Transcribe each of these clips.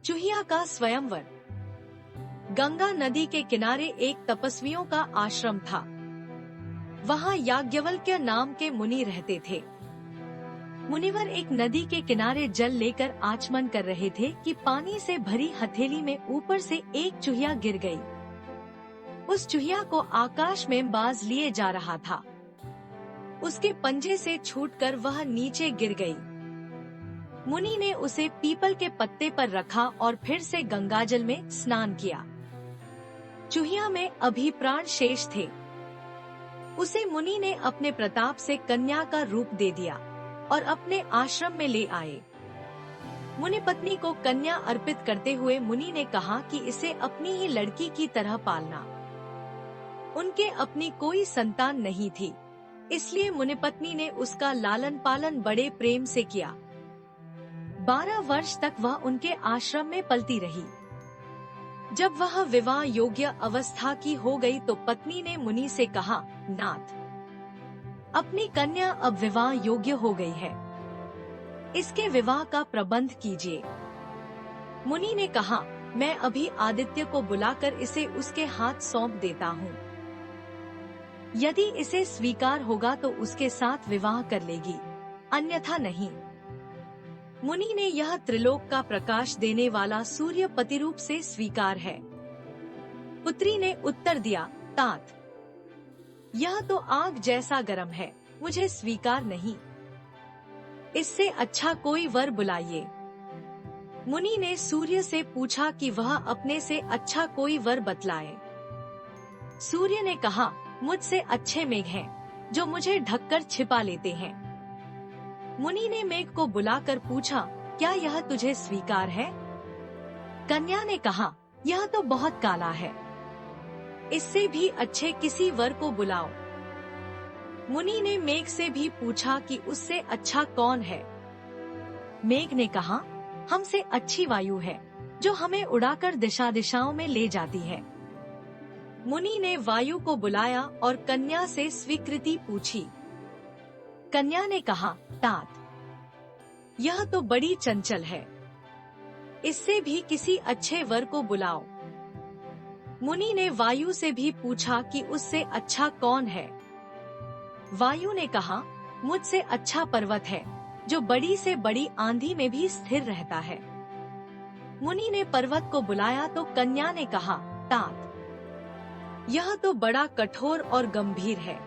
चूहिया का स्वयंवर। गंगा नदी के किनारे एक तपस्वियों का आश्रम था। वहाँ याज्ञवल्क्य नाम के मुनि रहते थे। मुनिवर एक नदी के किनारे जल लेकर आचमन कर रहे थे कि पानी से भरी हथेली में ऊपर से एक चूहिया गिर गई। उस चूहिया को आकाश में बाज लिए जा रहा था। उसके पंजे से छूटकर वह नीचे गिर गई। मुनि ने उसे पीपल के पत्ते पर रखा और फिर से गंगाजल में स्नान किया। चूहिया में अभी प्राण शेष थे। उसे मुनि ने अपने प्रताप से कन्या का रूप दे दिया और अपने आश्रम में ले आए। मुनि पत्नी को कन्या अर्पित करते हुए मुनि ने कहा कि इसे अपनी ही लड़की की तरह पालना। उनके अपनी कोई संतान नहीं थी, इसलिए मुनि पत्नी ने उसका लालन पालन बड़े प्रेम से किया। 12 वर्ष तक वह उनके आश्रम में पलती रही। जब वह विवाह योग्य अवस्था की हो गई तो पत्नी ने मुनि से कहा, नाथ, अपनी कन्या अब विवाह योग्य हो गई है, इसके विवाह का प्रबंध कीजिए। मुनि ने कहा, मैं अभी आदित्य को बुलाकर इसे उसके हाथ सौंप देता हूँ। यदि इसे स्वीकार होगा तो उसके साथ विवाह कर लेगी, अन्यथा नहीं। मुनि ने यह त्रिलोक का प्रकाश देने वाला सूर्य पति रूप से स्वीकार है। पुत्री ने उत्तर दिया, तात, यह तो आग जैसा गर्म है, मुझे स्वीकार नहीं। इससे अच्छा कोई वर बुलाइए। मुनि ने सूर्य से पूछा कि वह अपने से अच्छा कोई वर बतलाए। सूर्य ने कहा, मुझसे अच्छे मेघ हैं, जो मुझे ढककर छिपा लेते हैं। मुनि ने मेघ को बुलाकर पूछा, क्या यह तुझे स्वीकार है? कन्या ने कहा, यह तो बहुत काला है, इससे भी अच्छे किसी वर को बुलाओ। मुनि ने मेघ से भी पूछा कि उससे अच्छा कौन है। मेघ ने कहा, हमसे अच्छी वायु है, जो हमें उड़ाकर दिशा दिशाओं में ले जाती है। मुनि ने वायु को बुलाया और कन्या से स्वीकृति पूछी। कन्या ने कहा, तात, यह तो बड़ी चंचल है, इससे भी किसी अच्छे वर को बुलाओ। मुनि ने वायु से भी पूछा कि उससे अच्छा कौन है। वायु ने कहा, मुझसे अच्छा पर्वत है, जो बड़ी से बड़ी आंधी में भी स्थिर रहता है। मुनि ने पर्वत को बुलाया तो कन्या ने कहा, तात, यह तो बड़ा कठोर और गंभीर है,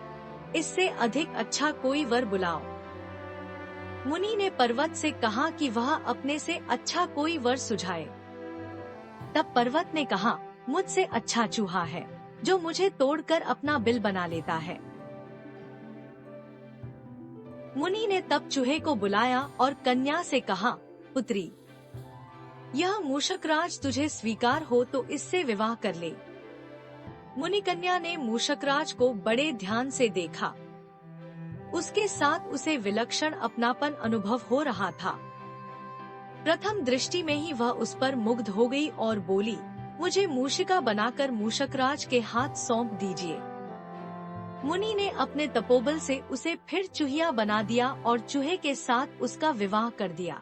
इससे अधिक अच्छा कोई वर बुलाओ। मुनि ने पर्वत से कहा कि वह अपने से अच्छा कोई वर सुझाए। तब पर्वत ने कहा, मुझसे अच्छा चूहा है, जो मुझे तोड़कर अपना बिल बना लेता है। मुनि ने तब चूहे को बुलाया और कन्या से कहा, पुत्री, यह मूषकराज तुझे स्वीकार हो तो इससे विवाह कर ले। मुनि कन्या ने मूषकराज को बड़े ध्यान से देखा। उसके साथ उसे विलक्षण अपनापन अनुभव हो रहा था। प्रथम दृष्टि में ही वह उस पर मुग्ध हो गई और बोली, मुझे मूषिका बनाकर मूषकराज के हाथ सौंप दीजिए। मुनि ने अपने तपोबल से उसे फिर चूहिया बना दिया और चूहे के साथ उसका विवाह कर दिया।